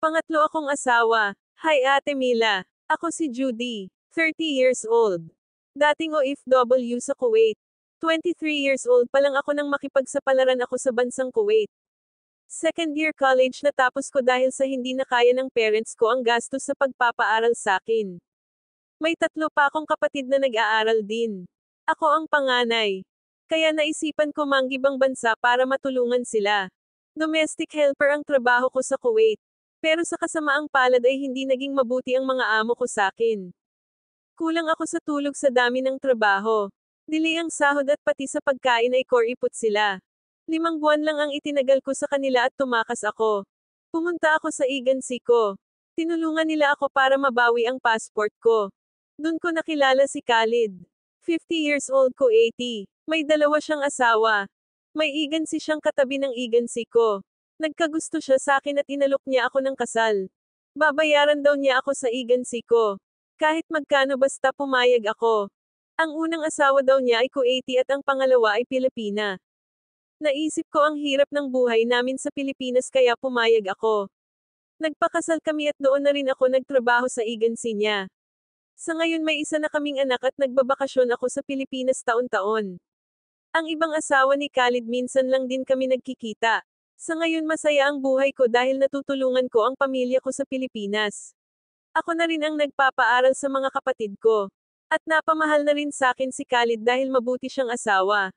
Pangatlo akong asawa. Hi Ate Mila. Ako si Judy, 30 years old. Dating OFW sa Kuwait. 23 years old pa lang ako nang makipagsapalaran ako sa bansang Kuwait. Second year college natapos ko dahil sa hindi na kaya ng parents ko ang gastos sa pagpapaaral sa akin. May tatlo pa akong kapatid na nag-aaral din. Ako ang panganay. Kaya naisipan ko manggibang bansa para matulungan sila. Domestic helper ang trabaho ko sa Kuwait. Pero sa kasamaang palad ay hindi naging mabuti ang mga amo ko sa akin. Kulang ako sa tulog sa dami ng trabaho. Dili ang sahod at pati sa pagkain ay koripot sila. 5 buwan lang ang itinagal ko sa kanila at tumakas ako. Pumunta ako sa agency ko. Tinulungan nila ako para mabawi ang passport ko. Doon ko nakilala si Khalid. 50 years old ko 80. May dalawa siyang asawa. May agency siyang katabi ng agency ko. Nagkagusto siya sa akin at inalok niya ako ng kasal. Babayaran daw niya ako sa agency ko. Kahit magkano basta pumayag ako. Ang unang asawa daw niya ay Kuwaiti at ang pangalawa ay Pilipina. Naisip ko ang hirap ng buhay namin sa Pilipinas kaya pumayag ako. Nagpakasal kami at doon na rin ako nagtrabaho sa agency niya. Sa ngayon may isa na kaming anak at nagbabakasyon ako sa Pilipinas taon-taon. Ang ibang asawa ni Khalid minsan lang din kami nagkikita. Sa ngayon masaya ang buhay ko dahil natutulungan ko ang pamilya ko sa Pilipinas. Ako na rin ang nagpapaaral sa mga kapatid ko. At napamahal na rin sa akin si Khalid dahil mabuti siyang asawa.